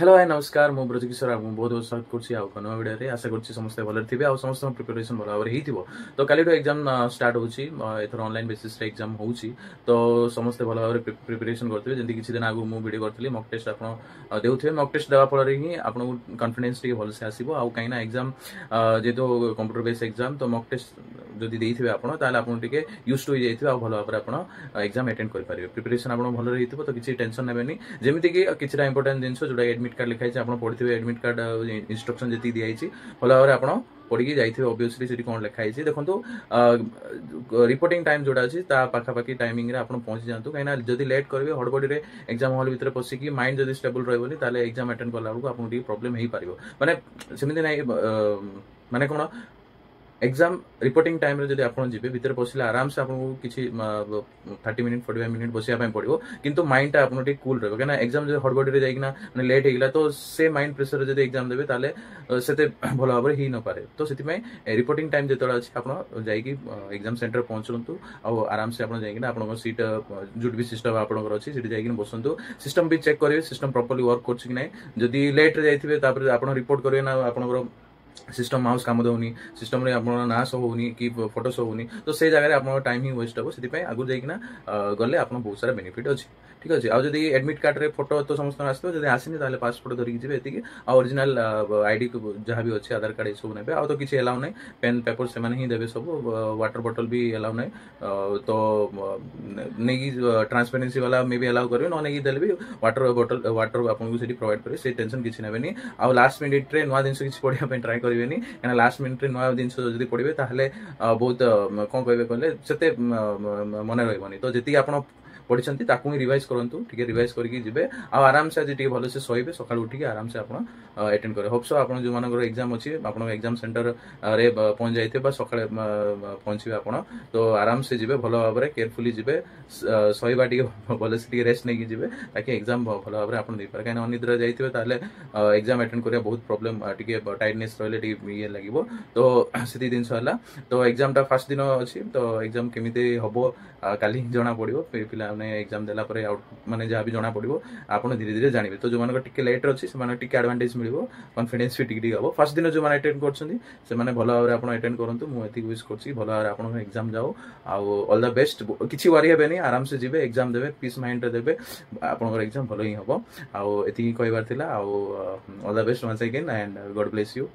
Hello hi नमस्कार मु ब्रजकिशोर आपको बहुत बहुत स्वागत करुँच नुआ भिडियो आशा करुँच समस्त भले थे आ समस्त प्रिपरेशन भल भाव हो तो काली एग्जाम स्टार्ट होथर ऑनलाइन बेसिस एग्जाम हो तो समस्त भल भाव प्रिपरेशन करेंगे जमी किसी दिन आगु मुझे वीडियो करी मक टेस्ट आप देते मक टेस्ट देवा फल ही आपको कॉन्फिडेंस टी भलसे आसो आउ कहीं एग्जाम जेहेतु कंप्यूटर बेस्ड एग्जाम तो मक टेस्ट जदि देते आपको यूज टू हो जाए भल भाव आप एग्जाम अटेंड करेंगे प्रिपरेशन आप भल रही तो किसी टेंशन नेबेनि जमीक किसी इंपोर्टेंट जिन जोटा एडमिट कार्ड लिखाई आप पढ़े एडमिट कार्ड इंस्ट्रक्शन जी दिखाई भल भाव आप पढ़ी जाइए ओबियसली से कौन लिखाई देखो रिपोर्टिंग टाइम जोटा अच्छी पाखापाखि टाइमिंग आप पहुंची जातु कहीं जब लेट करेंगे हड़बड़ी एग्जाम हॉल भितर पशिकी माइंड जब स्टेबल रही एग्जाम अटेंड कला आपको प्रोब्लेम हो पार माने सेमती ना माने कौन एग्जाम रिपोर्टिंग टाइम रे जदि आपण जिबे भीतर पसिले आराम से आपको किछि 30 मिनिट 45 मिनिट बसिया पय पड़िबो किंतु माइंड टा आपन ठीक कूल रहबो केना एग्जाम जे हड़बड़ी रे जाइना माने लेट हेगिला तो से माइंड प्रेशर जदि एग्जाम देबे ताले सेते भलो भाबरे ही न पारे तो सेति में रिपोर्टिंग टाइम जेतोला अछि आपण जाइकी एग्जाम सेंटर पहुंचलंतु आ आराम से आपण जाइकिना आपण सीट जुट भी सिस्टम आपण अछि सिटी जाइकिना बसंतु सिस्टम भी चेक करिवे सिस्टम प्रॉपर्ली वर्क करछि कि नै जदि लेट रे जाइथिबे तापर आपण रिपोर्ट करिवे ना आपण सिस्टम माउस काम दौनी सिस्टम रे आपन ना शो होनी कि फोटो शो होनी तो से जगह आपन टाइम ही वेस्ट हो से आगु जाइकिना गले आपन बहुत सारा बेनिफिट अछि ठीक अछि आ जदि एडमिट कार्ड रे फोटो तो समस्त आसतो जदि आसीनी ताले पासपोर्ट धरि जिबे एतिकी आ ओरिजिनल आईडी जहाँ भी अछि आधार कार्ड सब नेबे आ तो किछि अलाउ नै पेन पेपर से माने ही देबे सब वाटर बोतल भी अलाउ नै तो नेगी ट्रांसपेरेंसी वाला मे भी अलाउ करबे न नेगी देले भी वाटर बोतल वाटर आपन को सेठी प्रोवाइड करे से टेंशन किछि नेबेनी आ लास्ट मिनिट रे नवा दिन किछि पढिया पे ट्राई करिवेनी काना लास्ट मिनिट रे नवा दिन जदि पढिबे ताहले बहुत कोन कहबे कहले सेते मने रहबनी तो जेति आपण पढ़ी ताकू ही रिवाइज करूँ ठीक रिवाइज करके जी आराम से आज भल से शोबे सका उठिक आराम से आप अटेंड करें होप्स आप जो मान एग्जाम अच्छी आप एग्जाम सेंटर रे पहुंच जाइए सका पहुंचे आप तो आराम से जी भल भाव में केयरफुली जी शोबा टी भल से रेस्ट नहीं जी ताकि एग्जाम भल भाव में आप कहीं अनिद्रा जाइए एग्जाम अटेंड करा बहुत प्रोब्लेम टी टाइटनेस रही ये लगे तो से जिन तो एग्जाम टा फास्ट दिन अच्छी तो एग्जाम केमी हम काली जना पड़ो पिला एग्जाम देला परे आउट माने जहाँ भी जना पड़ो आप धीरे धीरे जानवे तो जो मान टिके लेट अच्छी से एडवांटेज मिल कॉन्फिडेंस भी टिके हम फर्स्ट दिन जो मैंने अटेंड कर भल भाव में अटेंड करूँ मुझे विश कर भल भाव आप एग्जाम जाओ ऑल द बेस्ट किसी वरी हेनी आराम से जी एग्जाम देवे पीस माइंड रे देवे आप एग्जाम भल ही हम आती कहबार all the best once again and God bless you.